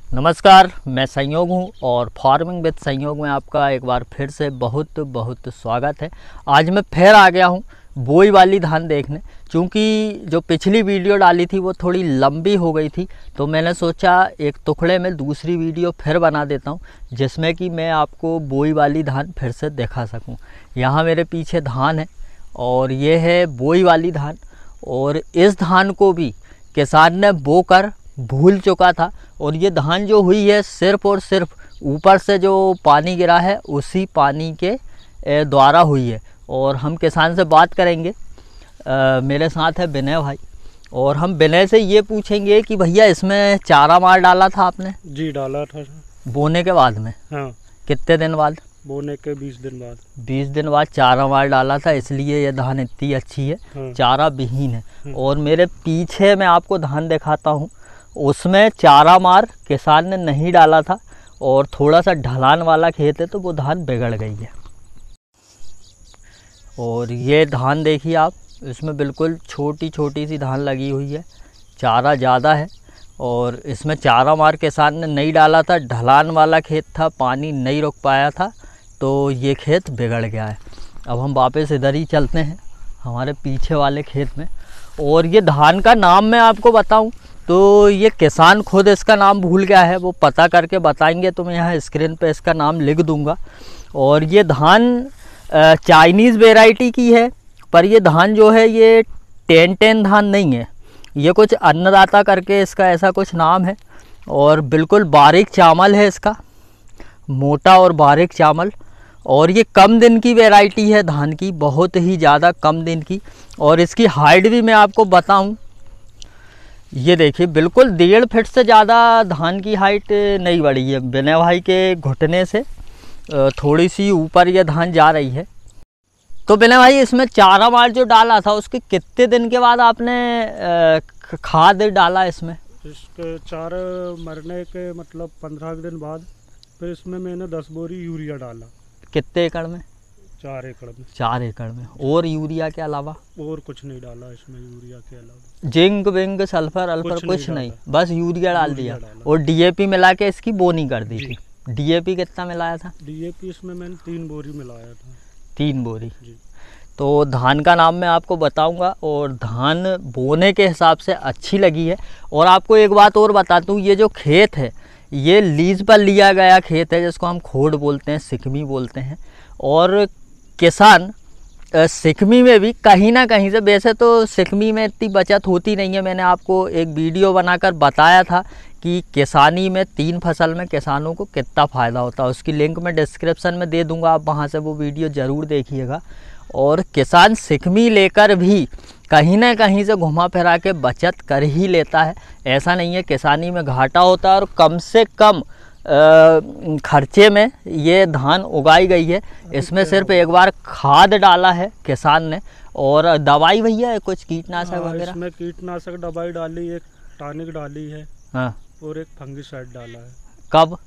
नमस्कार, मैं संयोग हूं और फार्मिंग विद संयोग में आपका एक बार फिर से बहुत बहुत स्वागत है। आज मैं फिर आ गया हूं बोई वाली धान देखने। क्योंकि जो पिछली वीडियो डाली थी वो थोड़ी लंबी हो गई थी, तो मैंने सोचा एक टुकड़े में दूसरी वीडियो फिर बना देता हूं जिसमें कि मैं आपको बोई वाली धान फिर से दिखा सकूं। यहाँ मेरे पीछे धान है और ये है बोई वाली धान। और इस धान को भी किसान ने बोकर भूल चुका था और ये धान जो हुई है सिर्फ और सिर्फ ऊपर से जो पानी गिरा है उसी पानी के द्वारा हुई है। और हम किसान से बात करेंगे। मेरे साथ है विनय भाई और हम विनय से ये पूछेंगे कि भैया इसमें चारा मार डाला था आपने? जी डाला था बोने के बाद में। हाँ। कितने दिन बाद? बोने के 20 दिन बाद। 20 दिन बाद चारा मार डाला था, इसलिए ये धान इतनी अच्छी है। हाँ। चारा विहीन है। और मेरे पीछे मैं आपको धान दिखाता हूँ, उसमें चारा मार किसान ने नहीं डाला था और थोड़ा सा ढलान वाला खेत है तो वो धान बिगड़ गई है। और ये धान देखिए आप, इसमें बिल्कुल छोटी छोटी सी धान लगी हुई है, चारा ज़्यादा है। और इसमें चारा मार किसान ने नहीं डाला था, ढलान वाला खेत था, पानी नहीं रुक पाया था तो ये खेत बिगड़ गया है। अब हम वापस इधर ही चलते हैं हमारे पीछे वाले खेत में। और ये धान का नाम मैं आपको बताऊं तो ये किसान खुद इसका नाम भूल गया है, वो पता करके बताएंगे तो मैं यहाँ स्क्रीन पे इसका नाम लिख दूंगा। और ये धान चाइनीज़ वेराइटी की है, पर ये धान जो है ये 10-10 धान नहीं है, ये कुछ अन्नदाता करके इसका ऐसा कुछ नाम है। और बिल्कुल बारीक चावल है इसका, मोटा और बारीक चावल। और ये कम दिन की वैरायटी है धान की, बहुत ही ज़्यादा कम दिन की। और इसकी हाइट भी मैं आपको बताऊं, ये देखिए बिल्कुल 1.5 फीट से ज़्यादा धान की हाइट नहीं बढ़ी है। विनय भाई के घुटने से थोड़ी सी ऊपर ये धान जा रही है। तो विनय भाई इसमें चारा मार जो डाला था उसके कितने दिन के बाद आपने खाद डाला इसमें? इसके चारा मरने के मतलब 15 दिन बाद फिर इसमें मैंने 10 बोरी यूरिया डाला। कितने एकड़ में? 4 एकड़ में। 4 एकड़ में। और यूरिया के अलावा और कुछ नहीं डाला इसमें यूरिया के अलावा। जिंक विंक सल्फर अल्फर कुछ नहीं, बस यूरिया डाल दिया। और डीएपी मिला के इसकी बोनी कर दी थी। डीएपी कितना मिलाया था? डीएपी इसमें मैंने 3 बोरी मिलाया था। 3 बोरी जी। तो धान का नाम मैं आपको बताऊंगा। और धान बोने के हिसाब से अच्छी लगी है। और आपको एक बात और बता दूं, ये जो खेत है ये लीज पर लिया गया खेत है, जिसको हम खोड़ बोलते हैं, सिकमी बोलते हैं। और किसान सिकमी में भी कहीं ना कहीं से, वैसे तो सिकमी में इतनी बचत होती नहीं है, मैंने आपको एक वीडियो बनाकर बताया था कि किसानी में 3 फसल में किसानों को कितना फ़ायदा होता है, उसकी लिंक मैं डिस्क्रिप्शन में दे दूंगा, आप वहां से वो वीडियो ज़रूर देखिएगा। और किसान सिकमी लेकर भी कहीं ना कहीं से घुमा फिरा के बचत कर ही लेता है। ऐसा नहीं है किसानी में घाटा होता है। और कम से कम खर्चे में ये धान उगाई गई है। इसमें सिर्फ एक बार खाद डाला है किसान ने। और दवाई भैया कुछ कीटनाशक वगैरह? इसमें कीटनाशक दवाई डाली, एक टॉनिक डाली है। हाँ। और एक फंगिसाइड डाला है। कब?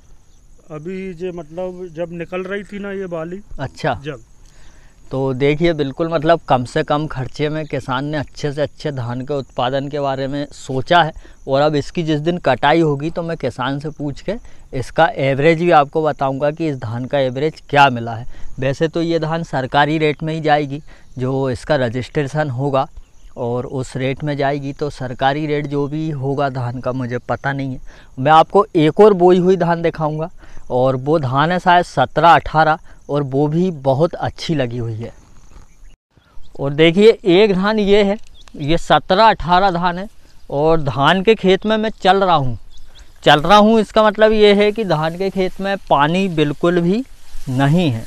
अभी जो मतलब जब निकल रही थी ना ये बाली। अच्छा। जब तो देखिए बिल्कुल मतलब कम से कम खर्चे में किसान ने अच्छे से अच्छे धान के उत्पादन के बारे में सोचा है। और अब इसकी जिस दिन कटाई होगी तो मैं किसान से पूछ के इसका एवरेज भी आपको बताऊंगा कि इस धान का एवरेज क्या मिला है। वैसे तो ये धान सरकारी रेट में ही जाएगी, जो इसका रजिस्ट्रेशन होगा और उस रेट में जाएगी। तो सरकारी रेट जो भी होगा धान का मुझे पता नहीं है। मैं आपको एक और बोई हुई धान दिखाऊंगा और वो धान है शायद 17-18, और वो भी बहुत अच्छी लगी हुई है। और देखिए एक धान ये है, ये 17-18 धान है। और धान के खेत में मैं चल रहा हूँ, इसका मतलब ये है कि धान के खेत में पानी बिल्कुल भी नहीं है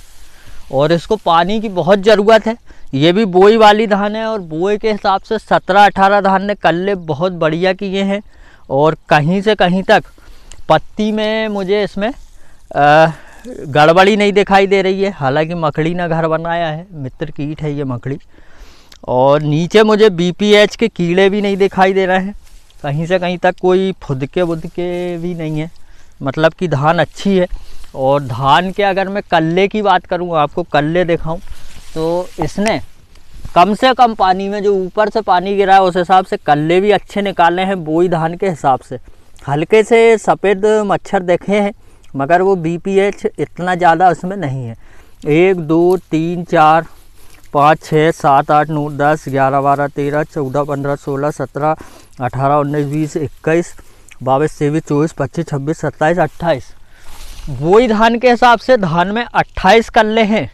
और इसको पानी की बहुत ज़रूरत है। ये भी बोई वाली धान है और बोई के हिसाब से 17-18 धान ने कल्ले बहुत बढ़िया किए हैं। और कहीं से कहीं तक पत्ती में मुझे इसमें गड़बड़ी नहीं दिखाई दे रही है। हालांकि मकड़ी ने घर बनाया है, मित्र कीट है ये मकड़ी। और नीचे मुझे बीपीएच के कीड़े भी नहीं दिखाई दे रहे हैं। कहीं से कहीं तक कोई फुदके वुदके भी नहीं है, मतलब कि धान अच्छी है। और धान के अगर मैं कल्ले की बात करूँ, आपको कल्ले दिखाऊं, तो इसने कम से कम पानी में जो ऊपर से पानी गिरा है उस हिसाब से कल्ले भी अच्छे निकाले हैं बोई धान के हिसाब से। हल्के से सफ़ेद मच्छर देखे हैं, मगर वो BPH इतना ज़्यादा उसमें नहीं है। 1 2 3 4 5 6 7 8 9 10 11 12 13 14 15 16 17 18 19 20 21 22 23 24 25 26 27 28, वही धान के हिसाब से धान में 28 कल्ले हैं।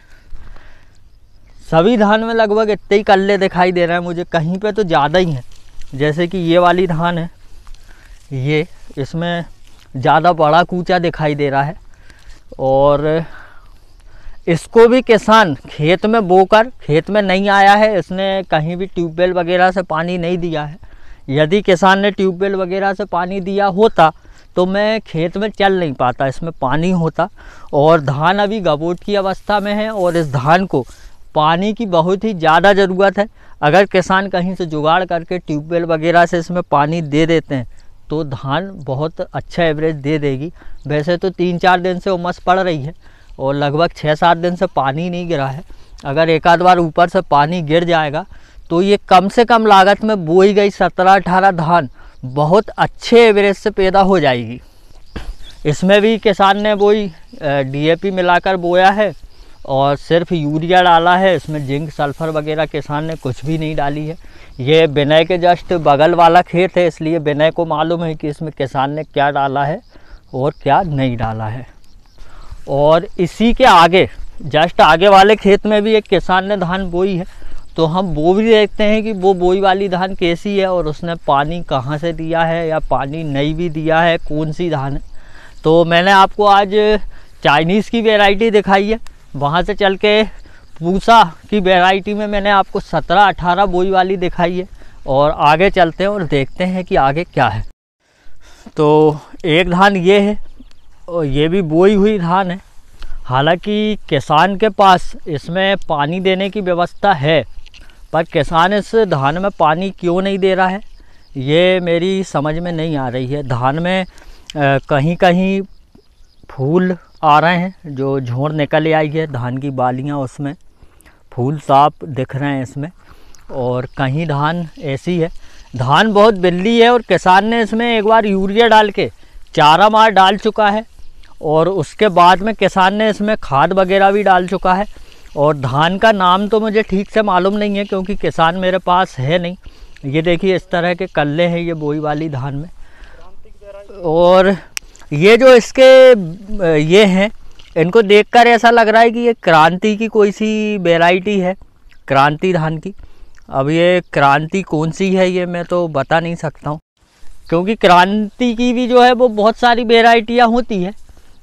सभी धान में लगभग इतने ही कल्ले दिखाई दे रहे हैं मुझे, कहीं पे तो ज़्यादा ही हैं। जैसे कि ये वाली धान है, ये इसमें ज़्यादा बड़ा कूचा दिखाई दे रहा है। और इसको भी किसान खेत में बोकर, खेत में नहीं आया है, इसने कहीं भी ट्यूबवेल वगैरह से पानी नहीं दिया है। यदि किसान ने ट्यूबवेल वगैरह से पानी दिया होता तो मैं खेत में चल नहीं पाता, इसमें पानी होता। और धान अभी गबोट की अवस्था में है और इस धान को पानी की बहुत ही ज़्यादा ज़रूरत है। अगर किसान कहीं से जुगाड़ करके ट्यूबवेल वगैरह से इसमें पानी दे देते हैं तो धान बहुत अच्छा एवरेज दे देगी। वैसे तो 3-4 दिन से उमस पड़ रही है और लगभग 6-7 दिन से पानी नहीं गिरा है। अगर एक आध बार ऊपर से पानी गिर जाएगा तो ये कम से कम लागत में बोई गई 17-18 धान बहुत अच्छे एवरेज से पैदा हो जाएगी। इसमें भी किसान ने वही DAP मिलाकर बोया है और सिर्फ यूरिया डाला है। इसमें जिंक सल्फर वगैरह किसान ने कुछ भी नहीं डाली है। ये विनय के जस्ट बगल वाला खेत है, इसलिए विनय को मालूम है कि इसमें किसान ने क्या डाला है और क्या नहीं डाला है। और इसी के आगे जस्ट आगे वाले खेत में भी एक किसान ने धान बोई है, तो हम वो भी देखते हैं कि वो बोई वाली धान कैसी है और उसने पानी कहाँ से दिया है या पानी नहीं भी दिया है, कौन सी धान है। तो मैंने आपको आज चाइनीज़ की वैरायटी दिखाई है, वहाँ से चल के पूसा की वैरायटी में मैंने आपको 17-18 बोई वाली दिखाई है। और आगे चलते हैं और देखते हैं कि आगे क्या है। तो एक धान ये है और ये भी बोई हुई धान है। हालांकि किसान के पास इसमें पानी देने की व्यवस्था है, पर किसान इस धान में पानी क्यों नहीं दे रहा है ये मेरी समझ में नहीं आ रही है। धान में कहीं कहीं फूल आ रहे हैं, जो झोड़ निकल आई है धान की बालियां, उसमें फूल साफ दिख रहे हैं इसमें। और कहीं धान ऐसी है, धान बहुत बिल्ली है और किसान ने इसमें एक बार यूरिया डाल के चारा मार डाल चुका है और उसके बाद में किसान ने इसमें खाद वगैरह भी डाल चुका है। और धान का नाम तो मुझे ठीक से मालूम नहीं है क्योंकि किसान मेरे पास है नहीं। ये देखिए इस तरह के कल्ले हैं ये बोई वाली धान में। और ये जो इसके ये हैं, इनको देखकर ऐसा लग रहा है कि ये क्रांति की कोई सी वैरायटी है, क्रांति धान की। अब ये क्रांति कौन सी है ये मैं तो बता नहीं सकता हूँ, क्योंकि क्रांति की भी जो है वो बहुत सारी वैरायटियाँ होती है,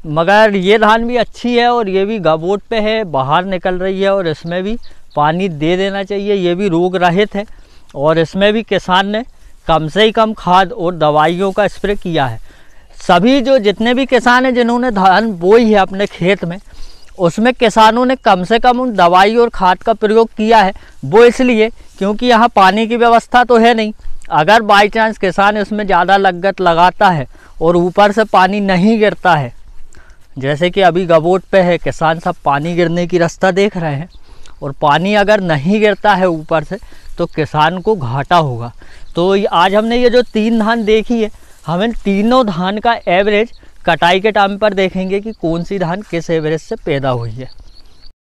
मगर ये धान भी अच्छी है और ये भी गबोट पे है, बाहर निकल रही है और इसमें भी पानी दे देना चाहिए। ये भी रोग रहित है और इसमें भी किसान ने कम से ही कम खाद और दवाइयों का स्प्रे किया है। सभी जो जितने भी किसान हैं जिन्होंने धान बोई है अपने खेत में, उसमें किसानों ने कम से कम उन दवाई और खाद का प्रयोग किया है। वो इसलिए क्योंकि यहाँ पानी की व्यवस्था तो है नहीं। अगर बाई चांस किसान इसमें ज़्यादा लागत लगाता है और ऊपर से पानी नहीं गिरता है, जैसे कि अभी गबोट पे है, किसान सब पानी गिरने की रास्ता देख रहे हैं, और पानी अगर नहीं गिरता है ऊपर से तो किसान को घाटा होगा। तो आज हमने ये जो 3 धान देखी है, हमें तीनों धान का एवरेज कटाई के टाइम पर देखेंगे कि कौन सी धान किस एवरेज से पैदा हुई है।